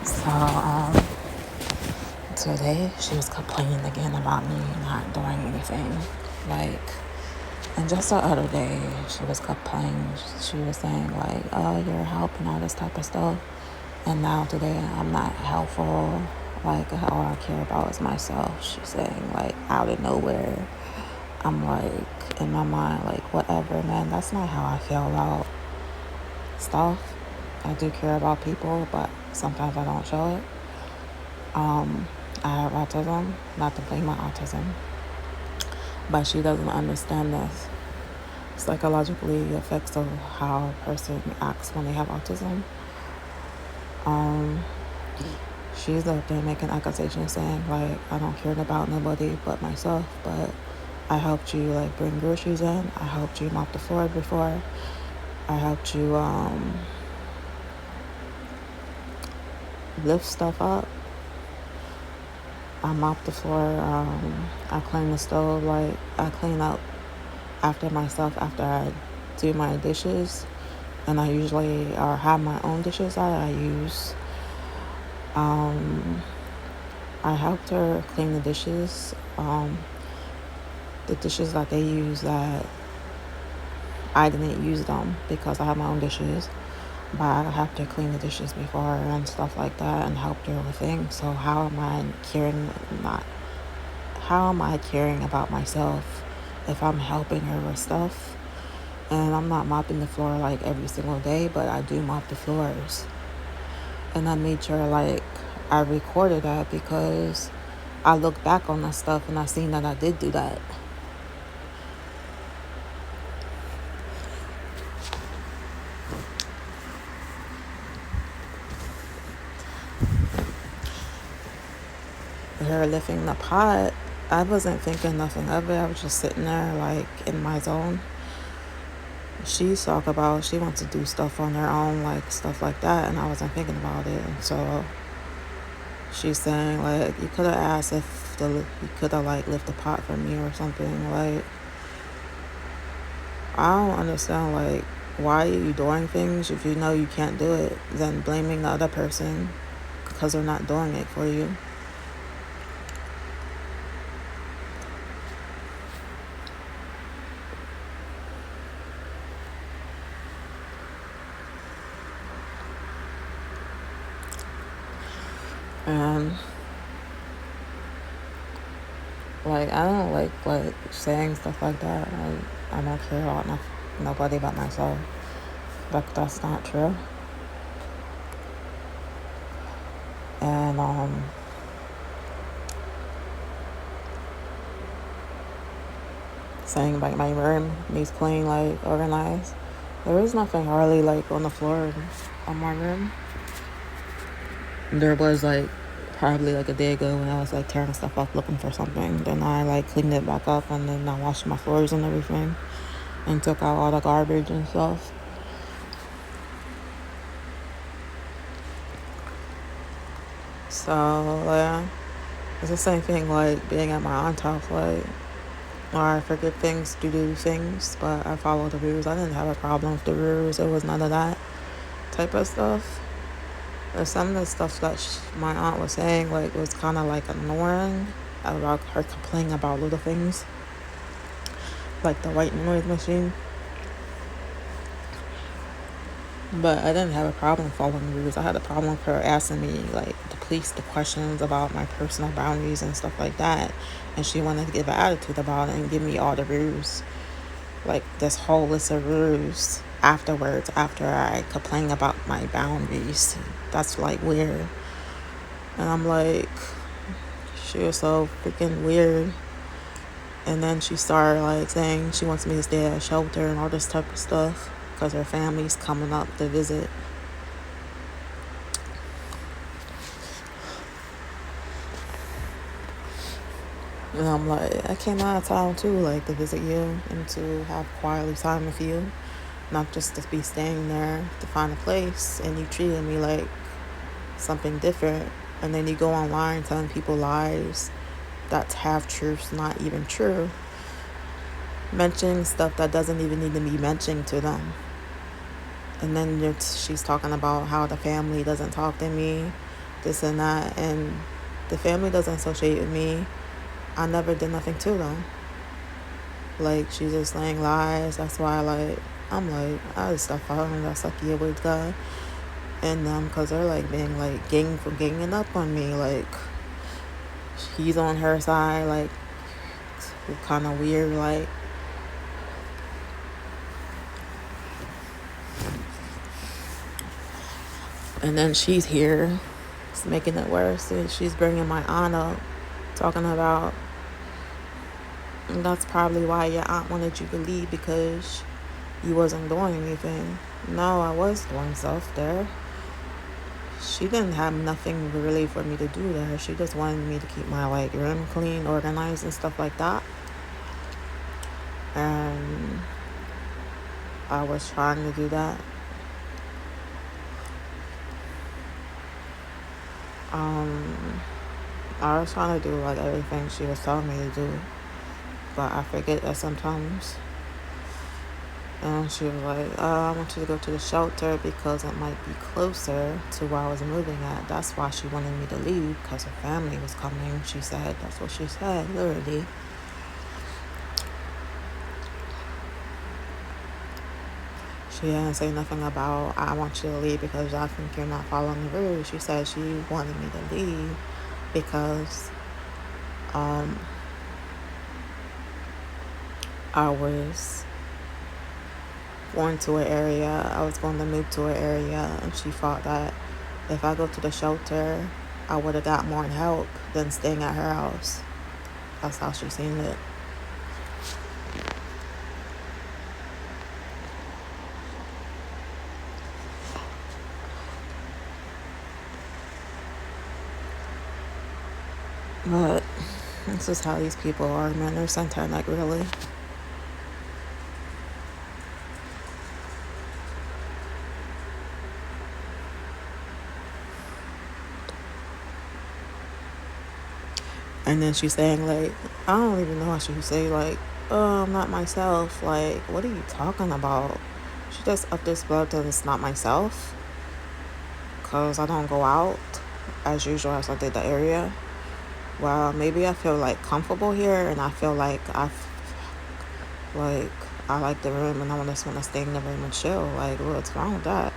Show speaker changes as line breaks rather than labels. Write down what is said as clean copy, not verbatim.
So, today she was complaining again about me not doing anything. Like, and just the other day, she was complaining. She was saying, like, oh, you're helping, all this type of stuff. And now today, I'm not helpful. Like, all I care about is myself. She's saying, like, out of nowhere. I'm like, in my mind, like, whatever, man. That's not how I feel about stuff. I do care about people, but sometimes I don't show it. I have autism, not to blame my autism, but she doesn't understand this. Psychologically, the effects of how a person acts when they have autism. She's up there making accusations saying, like, I don't care about nobody but myself, but I helped you, like, bring groceries in. I helped you mop the floor before. I helped you lift stuff up. I mop the floor. I clean the stove. Like, I clean up after myself after I do my dishes. And I usually have my own dishes that I use. I helped her clean the dishes. The dishes that they use that I didn't use them because I have my own dishes. But I have to clean the dishes before and stuff like that and help her with things. So how am I caring about myself if I'm helping her with stuff? And I'm not mopping the floor like every single day, but I do mop the floors. And I made sure, like, I recorded that because I look back on that stuff and I seen that I did do that. Her lifting the pot, I wasn't thinking nothing of it. I was just sitting there, like, in my zone. She's talk about she wants to do stuff on her own, like, stuff like that, and I wasn't thinking about it. And so she's saying, like, you could have asked if you could have, like, lift the pot for me or something. Like, I don't understand, like, why are you doing things if you know you can't do it? Then blaming the other person because they're not doing it for you. And, like, I don't like saying stuff like that. I don't care about nobody but myself. But that's not true. And saying, like, my room needs clean, like, organized. There is nothing hardly, like, on the floor on my room. There was, like, probably like a day ago when I was, like, tearing stuff up looking for something. Then I, like, cleaned it back up and then I washed my floors and everything and took out all the garbage and stuff. So, yeah, it's the same thing, like, being at my aunt's house, like, or I forget things to do things, but I follow the rules. I didn't have a problem with the rules. It was none of that type of stuff. Some of the stuff that my aunt was saying, like, was kind of, like, annoying about her complaining about little things, like the white noise machine. But I didn't have a problem following the rules. I had a problem with her asking me, like, the questions about my personal boundaries and stuff like that. And she wanted to give an attitude about it and give me all the rules, like, this whole list of rules afterwards, after I complain about my boundaries. That's, like, weird. And I'm like, she was so freaking weird. And then she started, like, saying she wants me to stay at a shelter and all this type of stuff because her family's coming up to visit. And I'm like, I came out of town too, like, to visit you and to have quality time with you, not just to be staying there to find a place. And you treated me like something different. And then you go online telling people lies that's half truths, not even true, mentioning stuff that doesn't even need to be mentioned to them. And then she's talking about how the family doesn't talk to me, this and that, and the family doesn't associate with me. I never did nothing to them. Like, she's just laying lies. That's why, like, I'm like, I just stop following that sucky weird guy. And because they're like being like ganging up on me. Like, he's on her side, like, kind of weird, like. And then she's here, it's making it worse. And she's bringing my aunt up, talking about, and that's probably why your aunt wanted you to leave, because you wasn't doing anything. No, I was doing stuff there. She didn't have nothing really for me to do there. She just wanted me to keep my like room clean, organized, and stuff like that. And I was trying to do that. I was trying to do like everything she was telling me to do, but I forget that sometimes. And she was like, I want you to go to the shelter because it might be closer to where I was moving at. That's why she wanted me to leave, because her family was coming. She said, that's what she said, literally. She didn't say nothing about, I want you to leave because I think you're not following the rules. She said she wanted me to leave because I was going to an area. I was going to move to an area, and she thought that if I go to the shelter, I would have got more help than staying at her house. That's how she seen it. But this is how these people are, man. They're sometimes like, really. And then she's saying, like, I don't even know how she would say, like, oh, I'm not myself. Like, what are you talking about? She just up this blood that it's not myself. Because I don't go out as usual as I did the area. Well, maybe I feel, like, comfortable here. And I feel like I like the room. And I just want to stay in the room and chill. Like, what's wrong with that?